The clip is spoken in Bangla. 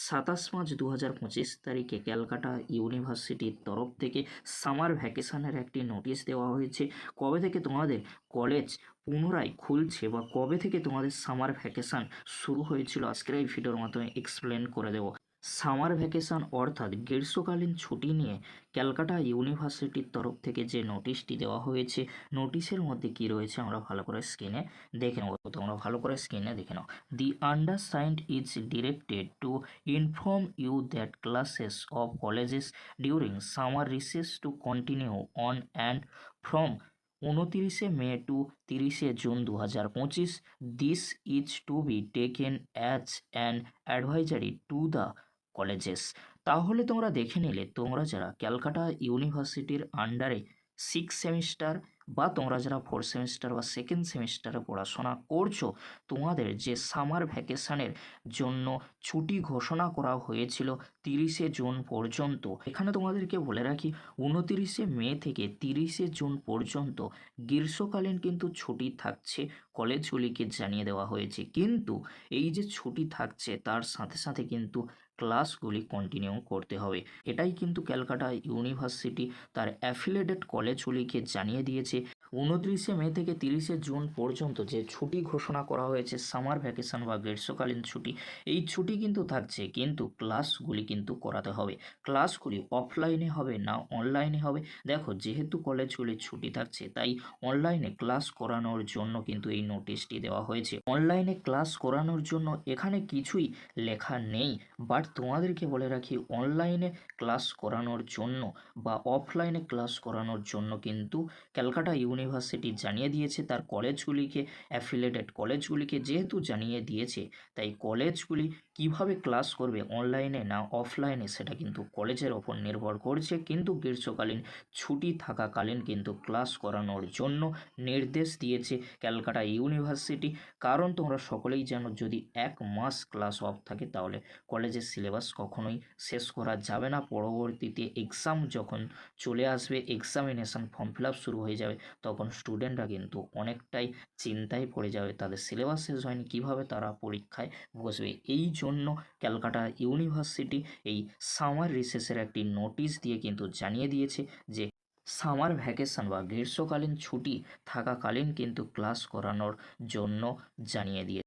27 মার্চ 2025 তারিখে ক্যালকাটা ইউনিভার্সিটির তরফ থেকে সামার ভ্যাকেশনের একটি নোটিশ দেওয়া হয়েছে। কবে থেকে তোমাদের কলেজ পুনরায় খুলছে বা কবে থেকে তোমাদের সামার ভ্যাকেশন শুরু হয়েছিল আজকের এই ভিডিওর মাধ্যমে এক্সপ্লেন করে দেবো। সামার ভ্যাকেশন অর্থাৎ গ্রীষ্মকালীন ছুটি নিয়ে ক্যালকাটা ইউনিভার্সিটির তরফ থেকে যে নোটিশটি দেওয়া হয়েছে, নোটিশের মধ্যে কি রয়েছে আমরা ভালো করে স্ক্রিনে দেখে নেব। তোমরা ভালো করে স্ক্রিনে দেখে নাও। The undersigned is directed to inform you that classes of colleges during summer recess to continue on and from 29 May to 30 June 2025. This is to be taken as an advisory to the colleges. তাহলে তোমরা দেখে নিলে, তোমরা যারা ক্যালকাটা ইউনিভার্সিটির আন্ডারে 6 সেমিস্টার বা তোমরা যারা 4 সেমিস্টার বা সেকেন্ড সেমিস্টারে পড়াশোনা করছো, তোমাদের যে সামার ভ্যাকেশনের জন্য ছুটি ঘোষণা করা হয়েছিল 30 জুন পর্যন্ত। এখানে তোমাদেরকে বলে রাখি 29 মে থেকে 30 জুন পর্যন্ত গ্রীষ্মকালীন কিন্তু ছুটি থাকছে, কলেজগুলিকে জানিয়ে দেওয়া হয়েছে। কিন্তু এই যে ছুটি থাকছে তার সাথে সাথে কিন্তু ক্লাসগুলি কন্টিনিউ করতে হবে। এটাই কিন্তু ক্যালকাটা ইউনিভার্সিটি তার অ্যাফিলিয়েটেড কলেজগুলিকে জানিয়ে দিয়েছে। 29 মে থেকে 30 জুন পর্যন্ত যে ছুটি ঘোষণা করা হয়েছে সামার ভ্যাকেশন বা গ্রীষ্মকালীন ছুটি, এই ছুটি কিন্তু থাকছে, কিন্তু ক্লাসগুলি কিন্তু করাতে হবে। ক্লাসগুলি অফলাইনে হবে না অনলাইনে হবে। দেখো, যেহেতু কলেজগুলির ছুটি থাকছে তাই অনলাইনে ক্লাস করানোর জন্য কিন্তু এই নোটিশটি দেওয়া হয়েছে। অনলাইনে ক্লাস করানোর জন্য এখানে কিছুই লেখা নেই, বাট তোমাদেরকে বলে রাখি অনলাইনে ক্লাস করানোর জন্য বা অফলাইনে ক্লাস করানোর জন্য কিন্তু ক্যালকাটা ইউনিভার্সিটি জানিয়ে দিয়েছে তার কলেজগুলিকে, অ্যাফিলিয়েটেড কলেজগুলিকে যেহেতু জানিয়ে দিয়েছে, তাই কলেজগুলি কিভাবে ক্লাস করবে অনলাইনে না অফলাইনে সেটা কিন্তু কলেজের ওপর নির্ভর করছে। কিন্তু গ্রীষ্মকালীন ছুটি থাকাকালীন কিন্তু ক্লাস করানোর জন্য নির্দেশ দিয়েছে ক্যালকাটা ইউনিভার্সিটি। কারণ তোমরা সকলেই জানো, যদি 1 মাস ক্লাস অফ থাকে তাহলে কলেজের সিলেবাস কখনোই শেষ করা যাবে না। পরবর্তীতে এক্সাম যখন চলে আসবে, এক্সামিনেশান ফর্ম ফিল আপ শুরু হয়ে যাবে, তখন স্টুডেন্টরা কিন্তু অনেকটাই চিন্তায় পড়ে যাবে, তাদের সিলেবাস শেষ হয়নি, কীভাবে তারা পরীক্ষায় বসবে। এই জন্য ক্যালকাটা ইউনিভার্সিটি এই সামার রিসেসের একটি নোটিশ দিয়ে কিন্তু জানিয়ে দিয়েছে যে সামার ভ্যাকেশন বা গ্রীষ্মকালীন ছুটি থাকাকালীন কিন্তু ক্লাস করানোর জন্য জানিয়ে দিয়েছে।